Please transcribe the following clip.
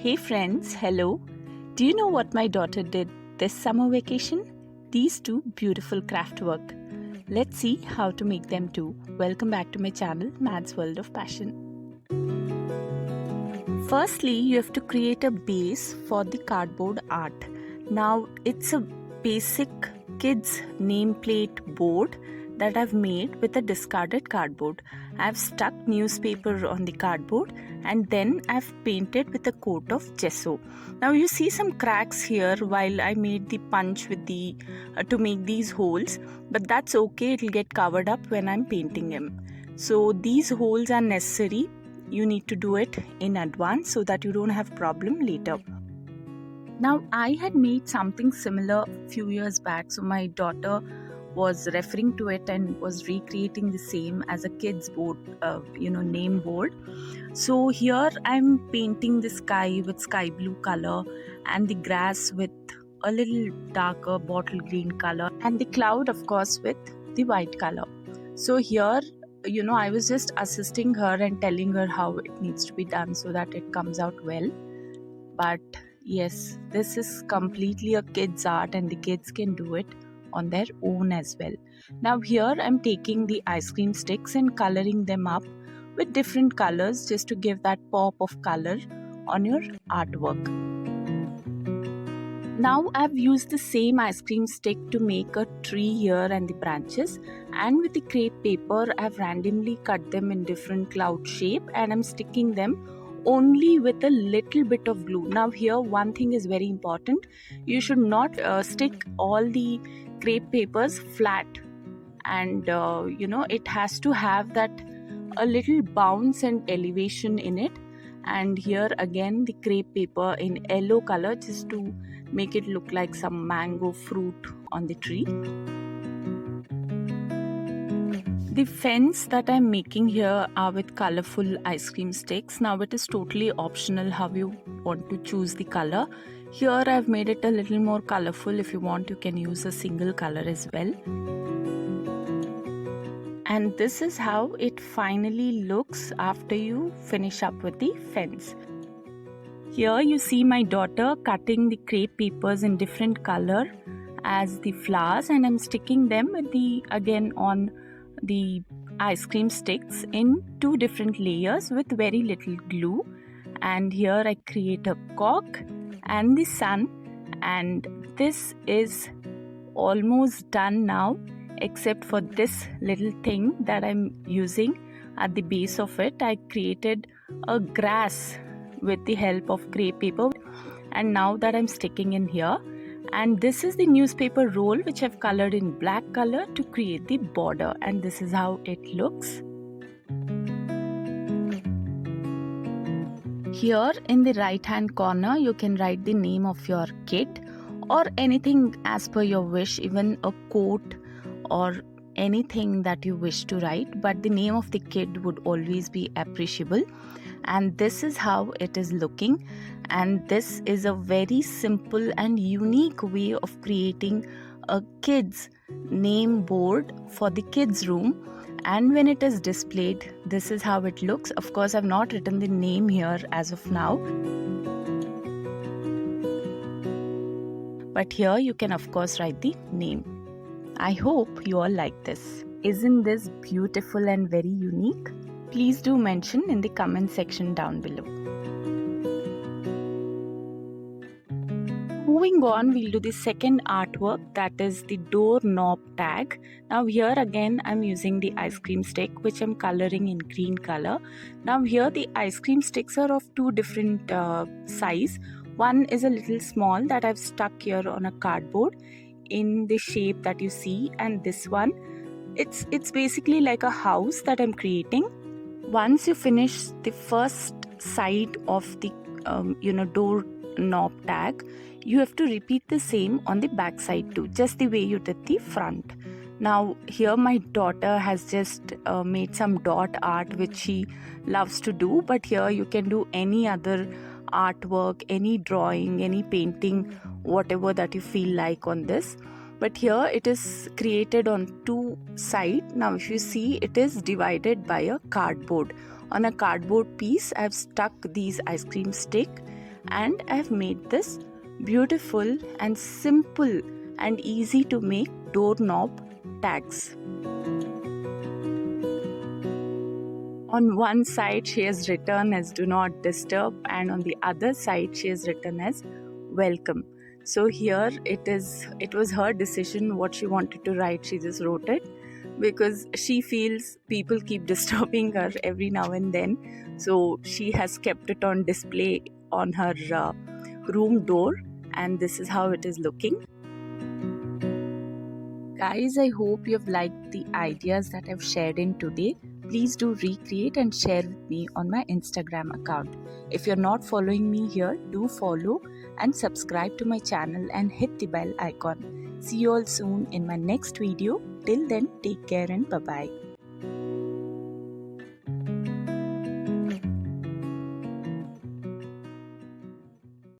Hey friends, hello. Do you know what my daughter did this summer vacation? These two beautiful craft work. Let's see how to make them too. Welcome back to my channel, Mad's World of Passion. Firstly, you have to create a base for the cardboard art. Now, it's a basic kids nameplate board that I've made with a discarded cardboard. I've stuck newspaper on the cardboard and then I've painted with a coat of gesso. Now you see some cracks here while I made the punch with the to make these holes, but that's okay, it'll get covered up when I'm painting them. So these holes are necessary. You need to do it in advance so that you don't have problem later. Now I had made something similar a few years back, so my daughter was referring to it and was recreating the same as a kid's board, name board. So here I'm painting the sky with sky blue color and the grass with a little darker bottle green color and the cloud of course with the white color. So here I was just assisting her and telling her how it needs to be done so that it comes out well. But yes, this is completely a kid's art and the kids can do it on their own as well. Now here I'm taking the ice cream sticks and coloring them up with different colors just to give that pop of color on your artwork. Now I've used the same ice cream stick to make a tree here and the branches, and with the crepe paper I've randomly cut them in different cloud shape and I'm sticking them only with a little bit of glue. Now here one thing is very important, you should not stick all the crepe papers flat, and it has to have that a little bounce and elevation in it. And here again the crepe paper in yellow color just to make it look like some mango fruit on the tree. The fence that I'm making here are with colorful ice cream sticks. Now it is totally optional how you want to choose the color. Here I've made it a little more colorful. If you want, you can use a single color as well. And this is how it finally looks after you finish up with the fence. Here you see my daughter cutting the crepe papers in different color as the flowers, and I'm sticking them with on the ice cream sticks in two different layers with very little glue. And here I create a cock and the sun, and this is almost done now except for this little thing that I'm using at the base of it. I created a grass with the help of crepe paper, and now that I'm sticking in here, and this is the newspaper roll which I've colored in black color to create the border, and this is how it looks. Here in the right hand corner you can write the name of your kid or anything as per your wish, even a quote or anything that you wish to write, but the name of the kid would always be appreciable. And this is how it is looking, and this is a very simple and unique way of creating a kids name board for the kids room. And when it is displayed, this is how it looks. Of course, I've not written the name here as of now, but here you can of course write the name. I hope you all like this. Isn't this beautiful and very unique? Please do mention in the comment section down below. Moving on, we'll do the second artwork, that is the door knob tag. Now here again I'm using the ice cream stick which I'm coloring in green color. Now here the ice cream sticks are of two different size. One is a little small that I've stuck here on a cardboard in the shape that you see, and this one it's basically like a house that I'm creating. Once you finish the first side of the door knob tag, you have to repeat the same on the back side too, just the way you did the front. Now here my daughter has just made some dot art which she loves to do, but here you can do any other artwork, any drawing, any painting, whatever that you feel like on this. But here it is created on two sides. Now if you see, it is divided by a cardboard. On a cardboard piece I've stuck these ice cream stick and I've made this beautiful and simple and easy to make doorknob tags. On one side she has written as do not disturb, and on the other side she has written as welcome. So here it was her decision what she wanted to write. She just wrote it because she feels people keep disturbing her every now and then, so she has kept it on display on her room door, and this is how it is looking. Guys, I hope you've liked the ideas that I've shared in today. Please do recreate and share with me on my Instagram account. If you're not following me here, do follow and subscribe to my channel and hit the bell icon. See you all soon in my next video. Till then, take care and bye-bye.